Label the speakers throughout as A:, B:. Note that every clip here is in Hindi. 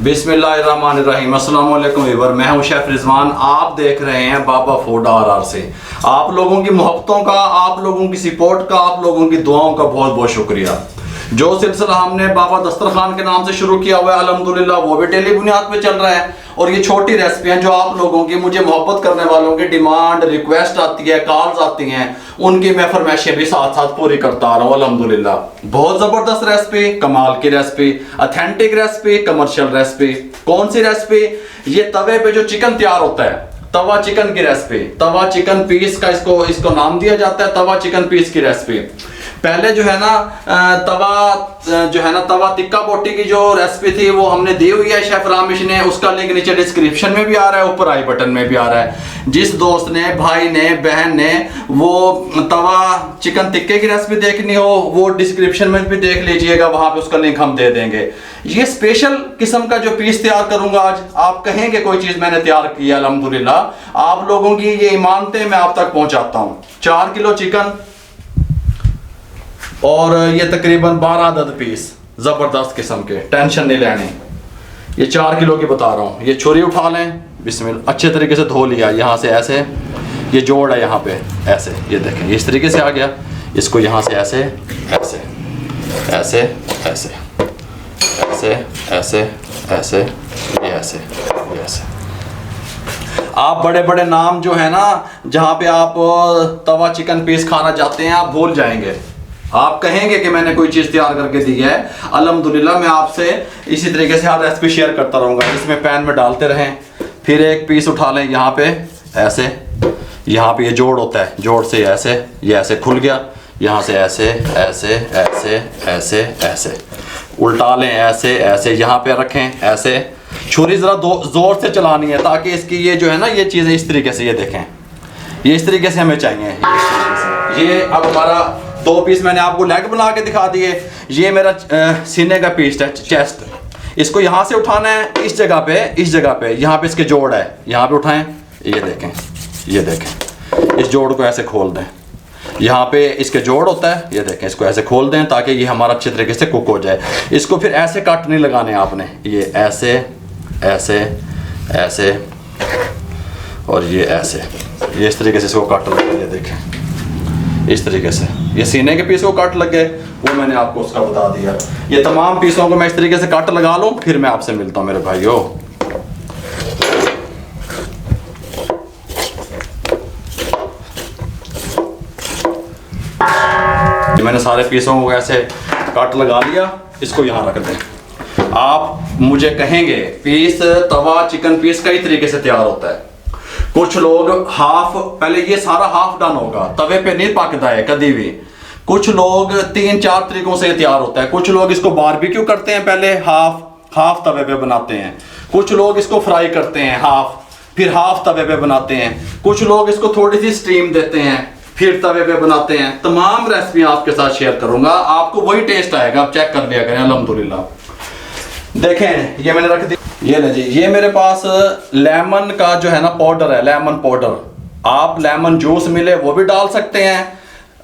A: बिस्मिल्लाहिर्रहमानिर्रहीम। अस्सलाम वालेकुम व्यूअर, मैं हूं शेफ रिजवान। आप देख रहे हैं बाबा फूड RR से। आप लोगों की मोहब्बतों का, आप लोगों की सपोर्ट का, आप लोगों की दुआओं का बहुत बहुत शुक्रिया। जो सिलसिला हमने बाबा दस्तरखान के नाम से शुरू किया हुआ है, अल्हम्दुलिल्लाह वो भी डेली बुनियाद पे चल रहा है। और ये छोटी रेसिपियाँ जो आप लोगों की, मुझे मोहब्बत करने वालों की डिमांड रिक्वेस्ट आती है, कॉल्स आती हैं, उनकी मैं फरमाइशें भी साथ साथ पूरी करता आ रहा हूँ अल्हम्दुलिल्लाह। बहुत ज़बरदस्त रेसिपी, कमाल की recipe, authentic recipe, commercial recipe. कौन सी रेसिपी? ये तवे पे जो चिकन तैयार होता है, तवा चिकन की रेसिपी, तवा चिकन पीस का इसको नाम दिया जाता है, तवा चिकन पीस की रेसिपी। पहले जो है ना तवा टिक्का बोटी की जो रेसिपी थी वो हमने दी हुई है शेफ रामिश ने, उसका लिंक नीचे डिस्क्रिप्शन में भी आ रहा है, ऊपर आई बटन में भी आ रहा है। जिस दोस्त ने, भाई ने, बहन ने वो तवा चिकन टिक्के की रेसिपी देखनी हो वो डिस्क्रिप्शन में भी देख लीजिएगा, वहां पे उसका लिंक हम दे देंगे। ये स्पेशल किस्म का जो पीस तैयार करूंगा आज, आप कहेंगे कोई चीज मैंने तैयार की है, अल्हम्दुलिल्लाह आप लोगों की ये ईमानतें मैं आप तक पहुंचाता हूँ। 4 किलो चिकन और ये तकरीबन 12 अदद पीस ज़बरदस्त किस्म के, टेंशन नहीं लेनी। ये 4 किलो की बता रहा हूँ। ये छुरी उठा लें, बिस्मिल्लाह, अच्छे तरीके से धो लिया। यहाँ से ऐसे, ये जोड़ है यहाँ पे ऐसे, ये देखें इस तरीके से आ गया। इसको यहाँ से ऐसे ऐसे ऐसे ऐसे ऐसे ऐसे ऐसे ये ऐसे ये ऐसे। आप बड़े बड़े नाम जो है ना, जहाँ पे आप तवा चिकन पीस खाना चाहते हैं, आप भूल जाएंगे। आप कहेंगे कि मैंने कोई चीज़ तैयार करके दी है। अल्हम्दुलिल्लाह मैं आपसे इसी तरीके से हर रेसिपी शेयर करता रहूँगा। इसमें पैन में डालते रहें, फिर एक पीस उठा लें यहाँ पे ऐसे, यहाँ पे ये जोड़ होता है, जोड़ से ऐसे, ये ऐसे खुल गया, यहाँ से ऐसे ऐसे ऐसे ऐसे ऐसे उल्टा लें, ऐसे ऐसे यहाँ पे रखें ऐसे। छुरी ज़रा ज़ोर से चलानी है ताकि इसकी ये जो है ना, ये चीज़ें इस तरीके से, ये देखें, ये इस तरीके से हमें चाहिए। ये अब हमारा 2 पीस मैंने आपको लेग बना के दिखा दिए। ये मेरा सीने का पीस है, चेस्ट। इसको यहाँ से उठाना है, इस जगह पे यहाँ पे इसके जोड़ है, यहाँ पे उठाएं, ये देखें, ये देखें, इस जोड़ को ऐसे खोल दें। यहाँ पे इसके जोड़ होता है, ये देखें, इसको ऐसे खोल दें ताकि ये हमारा अच्छे तरीके से कुक हो जाए। इसको फिर ऐसे कट नहीं लगाने आपने, ये ऐसे ऐसे ऐसे और ये ऐसे, ये इस तरीके से इसको कट लगे, ये देखें इस तरीके से। ये सीने के पीस को कट लग गए, वो मैंने आपको उसका बता दिया। ये तमाम पीसों को मैं इस तरीके से कट लगा लूँ, फिर मैं आपसे मिलता हूँ मेरे भाइयों। ये मैंने सारे पीसों को ऐसे कट लगा लिया, इसको यहाँ रख दें। आप मुझे कहेंगे पीस, तवा चिकन पीस कई तरीके से तैयार होता है। कुछ लोग हाफ, पहले ये सारा हाफ डन होगा, तवे पे नहीं पकता है कभी भी। कुछ लोग 3-4 तरीकों से तैयार होता है। कुछ लोग इसको बारबेक्यू करते हैं, पहले हाफ तवे पे बनाते हैं। कुछ लोग इसको फ्राई करते हैं हाफ, फिर हाफ तवे पे बनाते हैं। कुछ लोग इसको थोड़ी सी स्टीम देते हैं, फिर तवे पे बनाते हैं। तमाम रेसिपी आपके साथ शेयर करूंगा, आपको वही टेस्ट आएगा, आप चेक कर लिया करें अल्हम्दुलिल्लाह। देखें ये मैंने रख दी, ये ले जी, ये मेरे पास लेमन का जो है ना पाउडर है, लेमन पाउडर। आप लेमन जूस मिले वो भी डाल सकते हैं,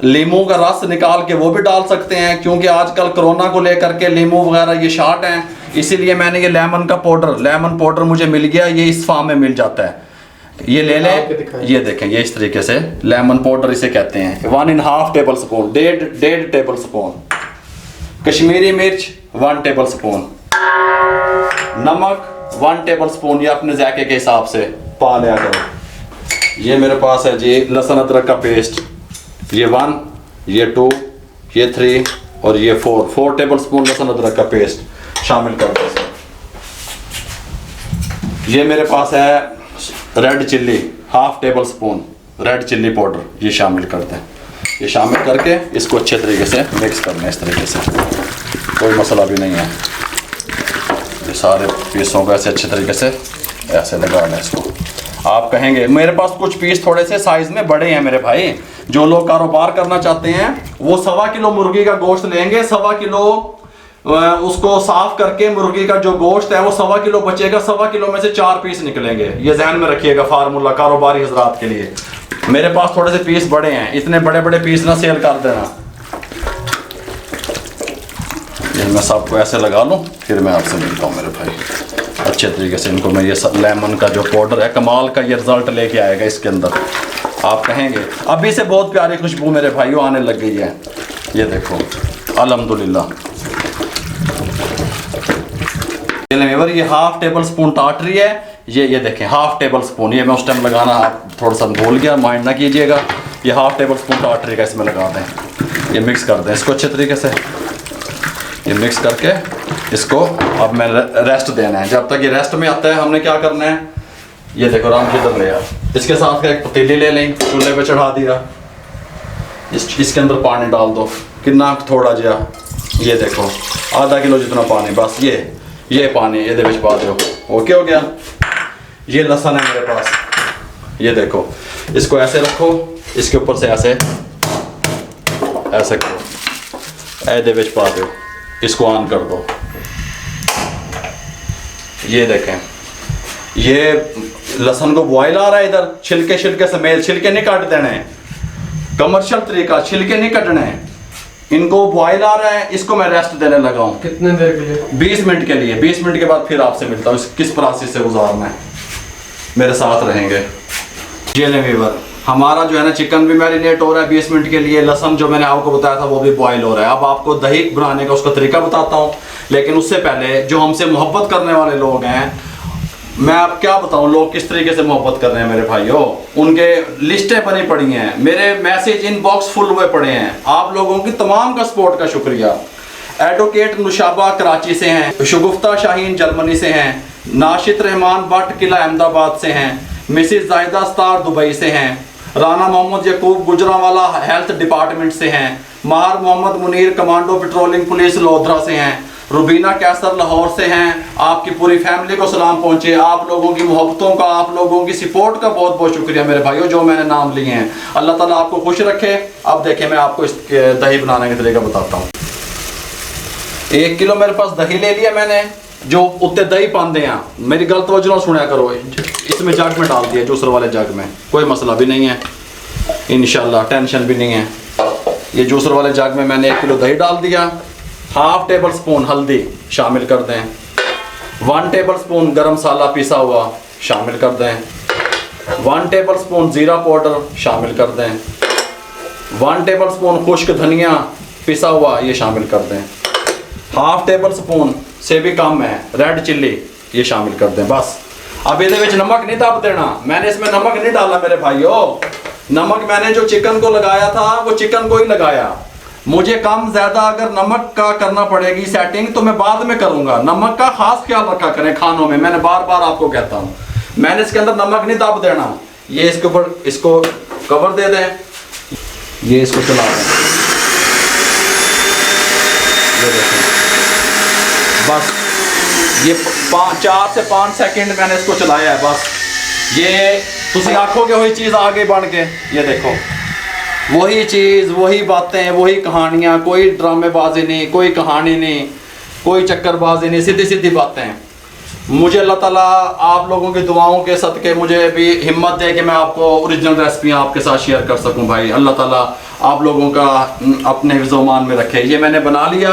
A: लीमू का रस निकाल के वो भी डाल सकते हैं, क्योंकि आजकल कोरोना को लेकर के लीमू वगैरह ये शार्ट हैं, इसीलिए मैंने ये लेमन पाउडर मुझे मिल गया। ये इस फार्म में मिल जाता है, ये ले लें। ये देखें, ये इस तरीके से लेमन पाउडर इसे कहते हैं। 1.5 table spoon, 1.5 table spoon Kashmiri मिर्च, 1 टेबल स्पून नमक, 1 टेबल स्पून, ये अपने जायके के हिसाब से पा लिया करो। ये मेरे पास है जी लहसुन अदरक का पेस्ट, ये 1, ये 2, ये 3 और ये 4 टेबल स्पून लहसुन अदरक का पेस्ट शामिल कर दें। ये मेरे पास है red chilli, 1/2 table spoon red chilli powder, ये शामिल करते हैं। ये शामिल करके इसको अच्छे तरीके से मिक्स करना है, इस तरीके से, कोई मसला भी नहीं है। ये सारे पीसों को ऐसे अच्छे तरीके से ऐसे लगाना है इसको। आप कहेंगे मेरे पास कुछ पीस थोड़े से साइज में बड़े हैं मेरे भाई। जो लोग कारोबार करना चाहते हैं वो 1.25 किलो मुर्गी का गोश्त लेंगे, 1.25 किलो उसको साफ करके मुर्गी का जो गोश्त है वो 1.25 किलो बचेगा, 1.25 किलो में से 4 पीस निकलेंगे। ये ध्यान में रखिएगा फार्मूला कारोबारी हजरात के लिए। मेरे पास थोड़े से पीस बड़े हैं, इतने बड़े बड़े पीस ना सेल कर देना। ये मैं सबको ऐसे लगा लूँ, फिर मैं आपसे मिलता हूँ मेरे भाई। अच्छे तरीके से इनको मैं ये लेमन का जो पाउडर है कमाल का ये रिजल्ट लेके आएगा इसके अंदर, आप कहेंगे। अभी से बहुत प्यारी खुशबू मेरे भाइयों आने लग गई है, ये देखो अल्हम्दुलिल्लाह। ये हाफ टेबल स्पून टाटरी है, ये देखें हाफ टेबल स्पून, ये मैं उस टाइम लगाना आप थोड़ा सा भूल गया, माइंड ना कीजिएगा। ये हाफ टेबल स्पून टाटरी का इसमें लगा दें, ये मिक्स कर दें इसको अच्छे तरीके से। ये मिक्स करके इसको अब मैं रेस्ट देना है, जब तक ये रेस्ट में आता है हमने क्या करना है, ये देखो राम की तरह लिया, इसके साथ का एक पतीली ले लें, चूल्हे पे चढ़ा दिया, इसके अंदर पानी डाल दो, कितना थोड़ा जा, ये देखो आधा किलो जितना पानी, बस ये पानी ये विच पा दो, ओके हो गया। ये लहसुन है मेरे पास, ये देखो इसको ऐसे रखो, इसके ऊपर से ऐसे करो, ऐसे विच पा दो, इसको ऑन कर दो। ये देखें ये लहसुन को बॉयल आ रहा है इधर, छिलके समेत, छिलके नहीं काट देने, कमर्शियल तरीका, छिलके नहीं कटने, इनको बॉयल आ रहा है, इसको मैं रेस्ट देने लगा हूँ।
B: कितने देर के लिए?
A: 20 मिनट के लिए। 20 मिनट के बाद फिर आपसे मिलता हूँ, किस प्रोसेस से गुजारना है, मेरे साथ रहेंगे। ये ले व्यूअर, हमारा जो है ना चिकन भी मैरिनेट हो रहा है 20 मिनट के लिए, लहसुन जो मैंने आपको बताया था वो भी बॉयल हो रहा है। अब आपको दही बनाने का उसका तरीका बताता हूँ, लेकिन उससे पहले जो हमसे मोहब्बत करने वाले लोग हैं, मैं आप क्या बताऊं लोग किस तरीके से मोहब्बत कर रहे हैं मेरे भाइयों, उनके लिस्टें बनी पड़ी हैं, मेरे मैसेज इनबॉक्स फुल हुए पड़े हैं। आप लोगों की तमाम का सपोर्ट का शुक्रिया। एडवोकेट नुशाबा कराची से हैं, शगुफ्ता शाहीन जर्मनी से हैं, नाशिद रहमान भट्ट किला अहमदाबाद से हैं, मिसिस जाहिदा स्टार दुबई से हैं, राना मोहम्मद यकूब गुजरावाला हेल्थ डिपार्टमेंट से हैं, Mahar Mohammad Munir commando patrolling police Lodhran से हैं, रुबीना कैसर लाहौर से हैं। आपकी पूरी फैमिली को सलाम पहुंचे। आप लोगों की मोहब्बतों का, आप लोगों की सपोर्ट का बहुत बहुत शुक्रिया मेरे भाइयों, जो मैंने नाम लिए हैं। अल्लाह ताला आपको खुश रखे। अब देखें मैं आपको इस दही बनाने का तरीका बताता हूँ। 1 किलो मेरे पास दही ले लिया मैंने, जो उत्ते दही पाते हैं, मेरी गलत वजह ना सुना करो, इसमें जग में डाल दिया, जूसर वाले जग में, कोई मसला भी नहीं है इंशाल्लाह, टेंशन भी नहीं है। ये जूसर वाले जग में मैंने 1 किलो दही डाल दिया। हाफ टेबल स्पून हल्दी शामिल कर दें, 1 टेबल स्पून गरम मसाला पिसा हुआ शामिल कर दें, 1 टेबल स्पून जीरा पाउडर शामिल कर दें, 1 टेबल स्पून खुश्क धनिया पिसा हुआ ये शामिल कर दें, हाफ टेबल स्पून से भी कम है रेड चिल्ली ये शामिल कर दें। बस अब ये नमक नहीं दब देना, मैंने इसमें नमक नहीं डाला मेरे भाइयों। नमक मैंने जो चिकन को लगाया था वो चिकन को ही लगाया। मुझे कम ज्यादा अगर नमक का करना पड़ेगी सेटिंग तो मैं बाद में करूंगा। नमक का खास ख्याल रखा करें खानों में, मैंने बार बार आपको कहता हूं। मैंने इसके अंदर नमक नहीं दब देना। ये इसके ऊपर इसको कवर दे दें, ये इसको चला दें, ये देखें, बस ये 4 से 5 सेकंड मैंने इसको चलाया है। बस ये तुसी आखोगे वही चीज़ आगे बढ़ के, ये देखो वही चीज़, वही बातें, वही कहानियाँ, कोई ड्रामेबाजी नहीं, कोई कहानी नहीं, कोई चक्करबाजी नहीं, सीधी सीधी बातें। मुझे अल्लाह ताला आप लोगों की दुआओं के सदके मुझे भी हिम्मत दे कि मैं आपको ओरिजिनल रेसिपियाँ आपके साथ शेयर कर सकूं। भाई अल्लाह ताला आप लोगों का अपने हिफ्ज़-ओ-मान में रखे। ये मैंने बना लिया,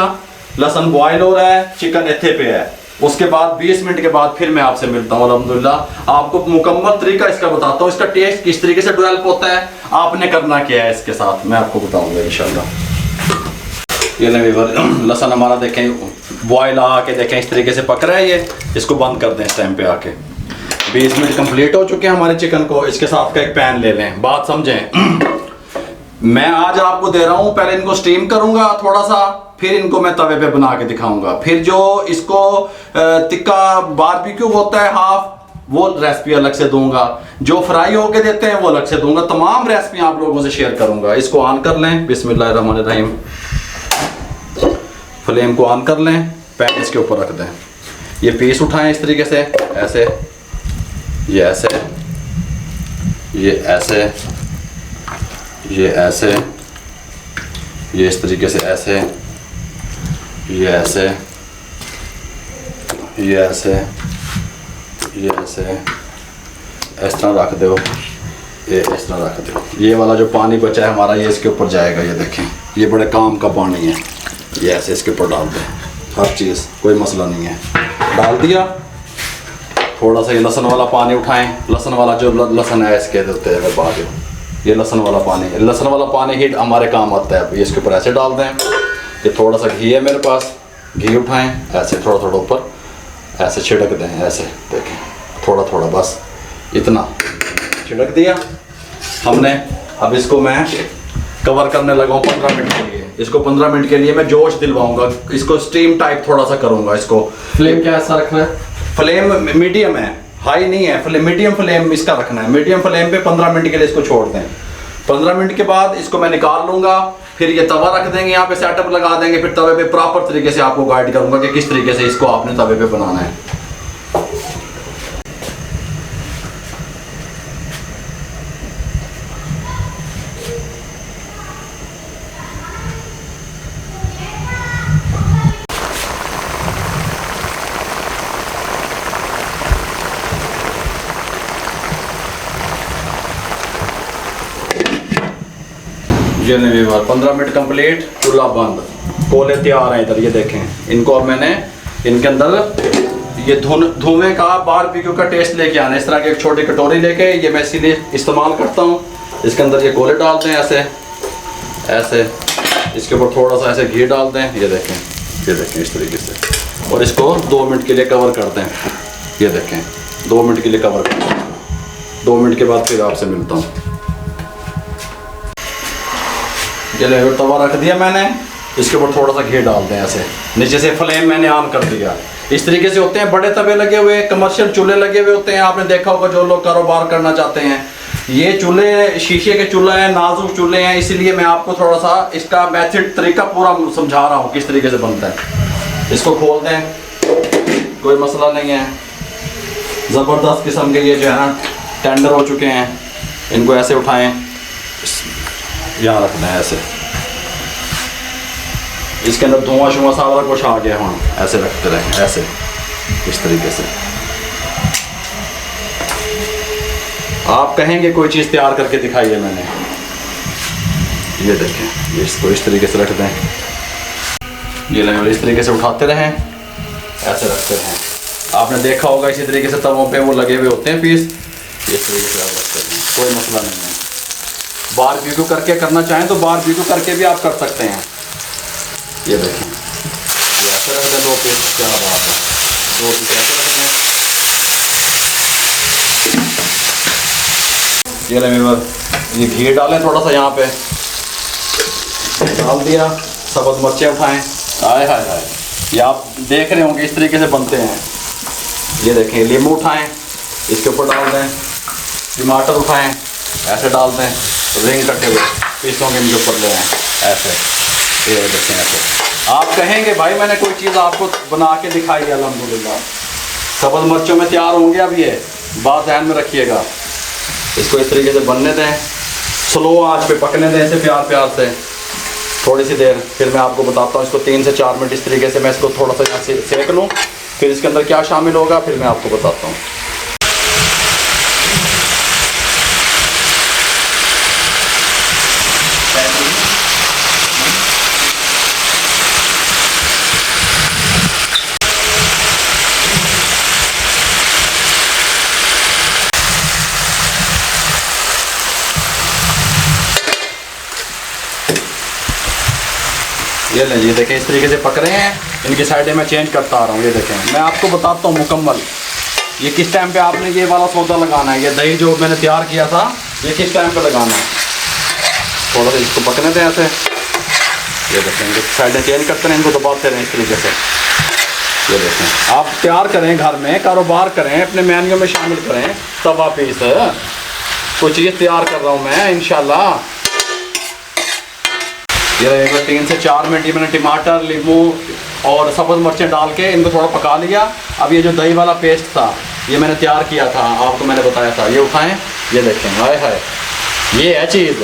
A: लहसुन बॉयल हो रहा है, चिकन इत्थे पे है। उसके बाद 20 मिनट के बाद फिर मैं आपसे मिलता हूँ। अल्हम्दुलिल्लाह आपको मुकम्मल तरीका इसका बताता हूँ, इसका टेस्ट किस तरीके से डेवलप होता है, आपने करना क्या है इसके साथ मैं आपको बताऊँगा इंशाल्लाह। ये लहसुन हमारा देखें बॉयल आके देखें इस तरीके से पक रहा है। ये इसको बंद कर दें इस टाइम पे आके। 20 मिनट कंप्लीट हो चुके हैं हमारे चिकन को। इसके साथ का एक पैन ले लें, बात समझें। मैं आज आपको दे रहा हूँ, पहले इनको स्टीम करूँगा थोड़ा सा, फिर इनको मैं तवे पे बना के दिखाऊंगा। फिर जो इसको तिक्का बारबेक्यू होता है हाफ, वो रेसिपी अलग से दूंगा। जो फ्राई होके देते हैं वो अलग से दूंगा। तमाम रेसिपी आप लोगों से शेयर करूंगा। इसको ऑन कर लें, बिस्मिल्लाहिर्रहमानिर्रहीम। फ्लेम को ऑन कर लें, पैन इसके ऊपर रख दें। ये पीस उठाएं इस तरीके से, ऐसे, ये ऐसे, ये ऐसे, ये ऐसे, ये इस तरीके से ऐसे, ये ऐसे, ये ऐसे, ये ऐसे, इस तरह रख दो, ये इस तरह रख दो। ये वाला जो पानी बचा है हमारा ये इसके ऊपर जाएगा। ये देखें, ये बड़े काम का पानी है। ये ऐसे इसके ऊपर डाल दें, हर चीज़, कोई मसला नहीं है। डाल दिया, थोड़ा सा ये लहसुन वाला पानी उठाएं, लहसुन वाला जो लहसुन है इसके देते हैं बाद, ये लहसुन वाला पानी है, लहसुन वाला पानी ही हमारे काम आता है। ये इसके ऊपर ऐसे डाल दें। ये थोड़ा सा घी है मेरे पास, घी उठाएं, ऐसे थोड़ा थोड़ा ऊपर ऐसे छिड़क दें, ऐसे देखें थोड़ा थोड़ा, बस इतना छिड़क दिया हमने। अब इसको मैं कवर करने लगा हूँ 15 मिनट के लिए। इसको 15 मिनट के लिए मैं जोश दिलवाऊंगा, इसको स्टीम टाइप थोड़ा सा करूँगा। इसको
B: फ्लेम क्या ऐसा रखना है?
A: फ्लेम मीडियम है, हाई नहीं है, मीडियम फ्लेम इसका रखना है। मीडियम फ्लेम पे 15 मिनट के लिए इसको छोड़ दें। 15 मिनट के बाद इसको मैं निकाल लूँगा, फिर ये तवा रख देंगे, यहाँ पे सेटअप लगा देंगे, फिर तवे पे प्रॉपर तरीके से आपको गाइड करूँगा कि किस तरीके से इसको आपने तवे पे बनाना है। ये नहीं 15 मिनट कंप्लीट, चूल्हा बंद, कोले तैयार हैं इधर। ये देखें इनको, अब मैंने इनके अंदर ये धुएं का बारबेक्यू का टेस्ट लेके आना है। इस तरह की एक छोटी कटोरी लेके ये मैं इसीलिए इस्तेमाल करता हूँ। इसके अंदर ये कोले डाल दें ऐसे ऐसे, इसके ऊपर थोड़ा सा ऐसे घी डाल दें। ये देखें इस तरीके से, और इसको 2 मिनट के लिए कवर कर दें। ये देखें 2 मिनट के लिए कवर कर दें। 2 मिनट के बाद फिर आपसे मिलता हूँ। ये तवा रख दिया मैंने, इसके ऊपर थोड़ा सा घी डाल दें ऐसे, नीचे से फ्लेम मैंने ऑन कर दिया। इस तरीके से होते हैं बड़े तवे लगे हुए, कमर्शियल चूल्हे लगे हुए होते हैं, आपने देखा होगा जो लोग कारोबार करना चाहते हैं। ये चूल्हे शीशे के चूल्हे हैं, नाजुक चूल्हे हैं, इसलिए मैं आपको थोड़ा सा इसका मेथड तरीका पूरा समझा रहा हूँ किस तरीके से बनता है। इसको खोल दें, कोई मसला नहीं है। ज़बरदस्त किस्म के ये जो है ना टेंडर हो चुके हैं। इनको ऐसे उठाएं, यहाँ रखना है ऐसे, इसके अंदर धुआं शुआं सारा कुछ आ गया। हाँ ऐसे रखते रहें, ऐसे इस तरीके से। आप कहेंगे कोई चीज़ तैयार करके दिखाइए मैंने, ये देखें, ये इसको इस तरीके से रख दें। ये लें, इस तरीके से उठाते रहें, ऐसे रखते रहें। आपने देखा होगा इसी तरीके से तवों पे वो लगे हुए होते हैं पीस, इस तरीके से आप रखते रहें, कोई मसला नहीं है। बारबेक्यू करके करना चाहें तो बारबेक्यू करके भी आप कर सकते हैं। ये देखें, ये ऐसे रख दें 2 पीस, क्या बात है, 2 पीस ऐसे रख दें। ये लें मेरे, ये घी डालें थोड़ा सा, यहाँ पे डाल दिया, सब्ज़ मिर्चें उठाएं। हाय हाय हाय, ये आप देख रहे होंगे इस तरीके से बनते हैं। ये देखें, नींबू उठाएं, इसके ऊपर डाल दें, टमाटर उठाएं, ऐसे डाल दें, रिंग कटे हुए पीसों के इनके ऊपर ले आएँ ऐसे। ये देखें ऐसे। आप कहेंगे भाई मैंने कोई चीज़ आपको बना के दिखाई है, अल्हम्दुलिल्लाह। सब्ज़ मिर्चों में तैयार होंगे। अब ये बात ध्यान में रखिएगा, इसको इस तरीके से बनने दें, स्लो आंच पे पकने दें इसे प्यार प्यार से थोड़ी सी देर। फिर मैं आपको बताता हूँ इसको 3 से 4 मिनट इस तरीके से मैं इसको थोड़ा सा यहाँ से सेक लूँ, फिर इसके अंदर क्या शामिल होगा फिर मैं आपको बताता हूँ। ये लें, ये देखें इस तरीके से पक रहे हैं। इनकी साइडें मैं चेंज करता आ रहा हूँ। ये देखें, मैं आपको बताता हूँ मुकम्मल ये किस टाइम पे आपने ये वाला सौदा लगाना है। ये दही जो मैंने तैयार किया था ये किस टाइम पे लगाना है। थोड़ा सा इसको पकने दें ऐसे। ये देखें, इनकी साइडें चेंज करते रहें, इनको दबाते रहें इस तरीके से। ये देखें, आप तैयार करें, घर में कारोबार करें, अपने मेन्यू में शामिल करें। तवा पीस कुछ चीज़ तैयार कर रहा हूँ मैं इंशाल्लाह। ये 3 से 4 मिनट ये मैंने टमाटर, नींबू और सब्ज़ मिर्चें डाल के इनको थोड़ा पका लिया। अब ये जो दही वाला पेस्ट था ये मैंने तैयार किया था, आपको मैंने बताया था। ये उठाएं, ये देखें, हाय हाय, ये है चीज़,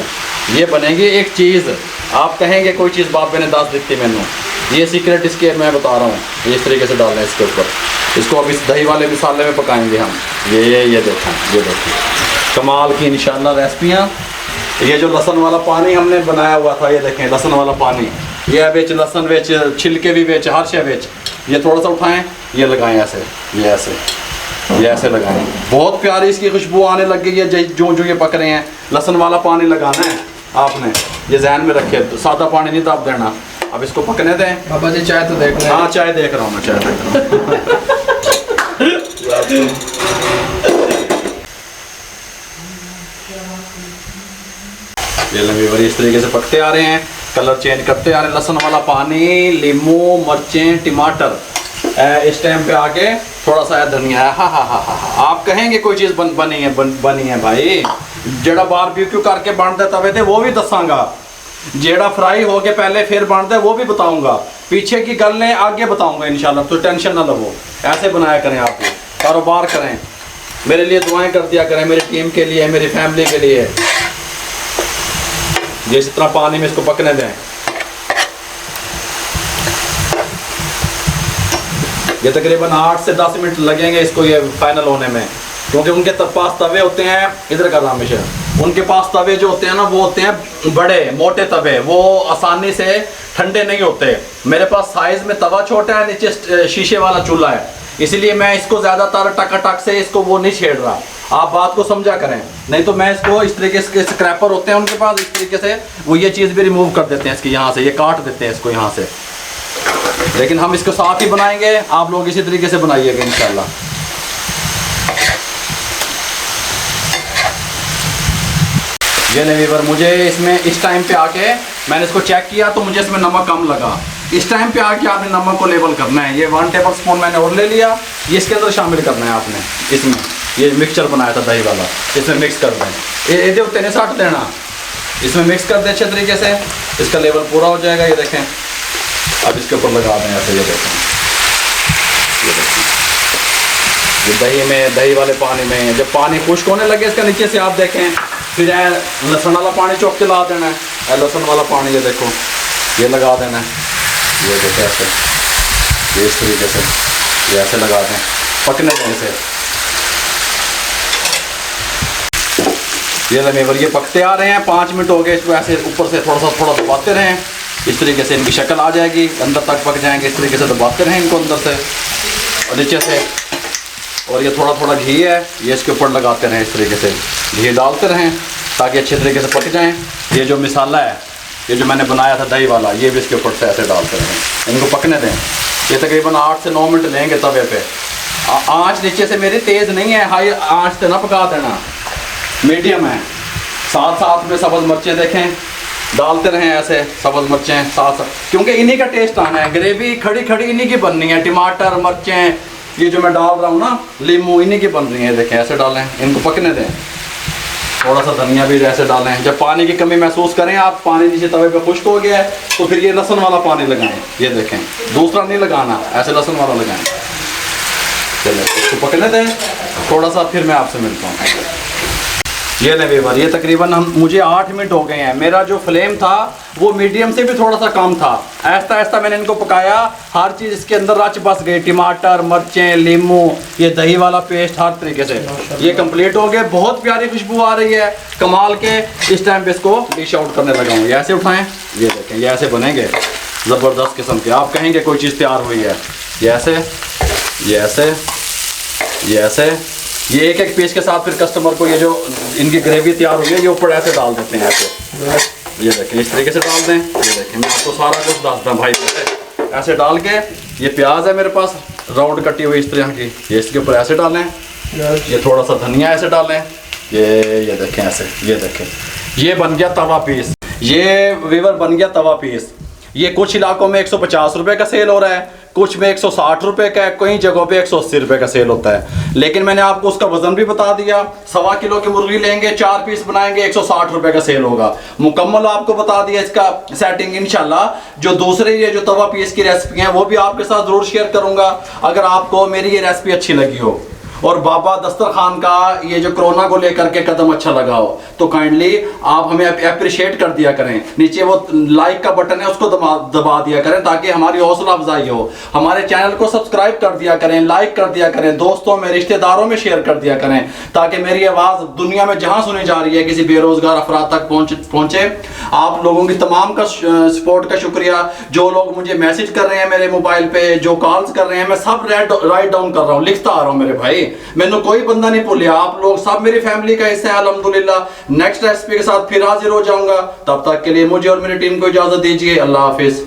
A: ये बनेगी एक चीज़। आप कहेंगे कोई चीज़ बाबे ने 10 दी मैंने। ये सीक्रेट इसके मैं बता रहा हूँ। ये इस तरीके से डालना है इसके ऊपर। इसको अब इस दही वाले मसाले में पकाएंगे हम। ये देखें कमाल की इंशाल्लाह रेसिपियाँ। ये जो लहसुन वाला पानी हमने बनाया हुआ था, ये देखें लहसुन वाला पानी, ये बेच लहसुन बेच, छिलके भी बेच, हर शे बेच। ये थोड़ा सा उठाएं, ये लगाएं ऐसे, ये ऐसे ये ऐसे लगाएं, बहुत प्यारी इसकी खुशबू आने लग गई है जो जो ये पक रहे हैं। लहसुन वाला पानी लगाना है आपने, ये ध्यान में रखे, तो सादा पानी नहीं दाब देना। अब इसको पकने दें।
B: बाबा जी चाय तो देख लें।
A: हाँ चाय देख रहा हूँ मैं, चाय देख रहा हूँ। ये लंबी बड़ी इस तरीके से पकते आ रहे हैं, कलर चेंज करते आ रहे हैं। लहसुन वाला पानी, लीमू, मिर्चें, टमाटर, इस टाइम पे आके थोड़ा सा धनिया है। हा। आप कहेंगे कोई चीज़ बनी है भाई। जेड़ा बारबेक्यू करके बनते तवे थे वो भी दसांगा, जेड़ा फ्राई हो के पहले फिर बनते वो भी बताऊंगा, पीछे की गल ने आगे बताऊंगा इंशाल्लाह। तो टेंशन ना लो, ऐसे बनाया करें, आप कारोबार करें, मेरे लिए दुआएं कर दिया करें, मेरी टीम के लिए, मेरी फैमिली के लिए। जिस तरह पानी में इसको पकने दें। ये तकरीबन 8 से 10 मिनट लगेंगे इसको ये फाइनल होने में, क्योंकि उनके पास तवे होते हैं, इधर का रामेश है, उनके पास तवे जो होते हैं ना वो होते हैं बड़े मोटे तवे, वो आसानी से ठंडे नहीं होते। मेरे पास साइज में तवा छोटा है, नीचे शीशे वाला चूल्हा है, इसलिए मैं इसको ज़्यादातर टक से इसको वो नहीं छेड़ रहा। आप बात को समझा करें, नहीं तो मैं इसको इस तरीके से, स्क्रैपर होते हैं उनके पास, इस तरीके से वो ये चीज़ भी रिमूव कर देते हैं इसकी, यहाँ से ये काट देते हैं इसको यहाँ से। लेकिन हम इसको साथ ही बनाएंगे, आप लोग इसी तरीके से बनाइएगा इंशाल्लाह। ये नहीं वीवर, मुझे इसमें इस टाइम पे आके मैंने इसको चेक किया तो मुझे इसमें नमक कम लगा। इस टाइम पे आके आपने नमक को लेवल करना है। ये 1 टेबल स्पून मैंने और ले लिया, ये इसके अंदर शामिल करना है आपने। इसमें ये मिक्सचर बनाया था दही वाला, इसमें मिक्स कर दें। ये होते हैं 60 लेना, इसमें मिक्स कर दें अच्छे तरीके से, इसका लेवल पूरा हो जाएगा। ये देखें, अब इसके ऊपर लगा दें ऐसे। ये देखें, ये दही में, दही वाले पानी में जब पानी खुश्क होने लगे इसका नीचे से आप देखें, फिर लहसुन वाला पानी चौक के ला देना है। लहसुन वाला पानी ये देखो, ये लगा देना है। ये देखो ऐसे, ये इस तरीके से ये ऐसे लगा दें, पकने दें इसे। ये लमेवर ये पकते आ रहे हैं, 5 मिनट हो गए। इसको ऐसे ऊपर से थोड़ा दबाते रहें, इस तरीके से इनकी शक्ल आ जाएगी, अंदर तक पक जाएंगे। इस तरीके से दबाते रहें इनको अंदर से और नीचे से। और ये थोड़ा घी है, ये इसके ऊपर लगाते रहें, इस तरीके से घी डालते रहें ताकि अच्छे तरीके से पक जाएं। ये जो मिसाला है, ये जो मैंने बनाया था दही वाला, ये भी इसके ऊपर से ऐसे डालते रहें, इनको पकने दें। ये तकरीबन 8 से 9 मिनट लेंगे तवे पे। आँच नीचे से मेरी तेज़ नहीं है, हाई आँच से ना पका देना, मीडियम है। साथ में सब्ज़ मिर्चें देखें, डालते रहें ऐसे सब्ज़ मिर्चें साथ, क्योंकि इन्हीं का टेस्ट आना है। ग्रेवी खड़ी इन्हीं की बननी है। टमाटर, मिर्चें, ये जो मैं डाल रहा हूँ ना, लीमू, इन्हीं की बन रही है। देखें ऐसे डालें, इनको पकने दें। थोड़ा सा धनिया भी ऐसे डालें। जब पानी की कमी महसूस करें आप, पानी नीचे तवे पे खुश्क हो गया है, तो फिर ये लहसुन वाला पानी लगाएं। ये देखें, दूसरा नहीं लगाना, ऐसे लहसुन वाला लगाएं। चलो इसको पकने दें थोड़ा सा, फिर मैं आपसे मिलता हूँ। ये ले वीवर, ये तकरीबन मुझे 8 मिनट हो गए हैं। मेरा जो फ्लेम था वो मीडियम से भी थोड़ा सा कम था। ऐसा मैंने इनको पकाया, हर चीज़ इसके अंदर रच बस गई। टमाटर, मिर्चें, लीमू, ये दही वाला पेस्ट, हर तरीके से ये कंप्लीट हो गए। बहुत प्यारी खुशबू आ रही है कमाल के। इस टाइम पे इसको डिश आउट करने लगा हूँ। ये ऐसे उठाएं, ये देखें, ये ऐसे बनेंगे ज़बरदस्त किस्म के। आप कहेंगे कोई चीज़ तैयार हुई है। ये ऐसे, ये ऐसे, ये ऐसे, ये एक पीस के साथ फिर कस्टमर को ये जो इनकी ग्रेवी तैयार हुई है ये ऊपर ऐसे डाल देते हैं ऐसे। ये देखें, इस तरीके से डाल दें। ये देखें, मैं आपको सारा कुछ डालता हूँ भाई, ऐसे डाल के। ये प्याज है मेरे पास राउंड कटी हुई इस तरह की, ये इसके ऊपर ऐसे डालें। ये थोड़ा सा धनिया ऐसे डालें। ये देखें ऐसे, ये देखें, ये बन गया तवा पीस। ये वीवर बन गया तवा पीस। ये कुछ इलाकों में 150 रुपये का सेल हो रहा है, कुछ में 160 रुपये का है, कई जगहों पे 180 रुपये का सेल होता है। लेकिन मैंने आपको उसका वजन भी बता दिया। 1.25 किलो की मुर्गी लेंगे, 4 पीस बनाएंगे, 160 रुपये का सेल होगा। मुकम्मल आपको बता दिया इसका सेटिंग। इंशाल्लाह जो दूसरे ये जो तवा पीस की रेसिपी हैं वो भी आपके साथ ज़रूर शेयर करूँगा। अगर आपको मेरी ये रेसिपी अच्छी लगी हो और बाबा दस्तरखान का ये जो कोरोना को लेकर के कदम अच्छा लगा हो, तो काइंडली आप हमें अप्रिशिएट कर दिया करें। नीचे वो लाइक का बटन है, उसको दबा दिया करें ताकि हमारी हौसला अफजाई हो। हमारे चैनल को सब्सक्राइब कर दिया करें, लाइक कर दिया करें, दोस्तों में, रिश्तेदारों में शेयर कर दिया करें, ताकि मेरी आवाज़ दुनिया में जहाँ सुनी जा रही है किसी बेरोजगार अफराद तक पहुँचे। आप लोगों की तमाम का सपोर्ट का शुक्रिया। जो लोग मुझे मैसेज कर रहे हैं मेरे मोबाइल पे, जो कॉल्स कर रहे हैं, मैं सब राइट डाउन कर रहा हूँ, लिखता आ रहा हूँ मेरे भाई। मैंने कोई बंदा नहीं भूलिया, आप लोग सब मेरी फैमिली का हिस्सा है अल्हम्दुलिल्लाह। नेक्स्ट रेसिपी के साथ फिर हाजिर हो जाऊंगा, तब तक के लिए मुझे और मेरी टीम को इजाजत दीजिए। अल्लाह हाफिज।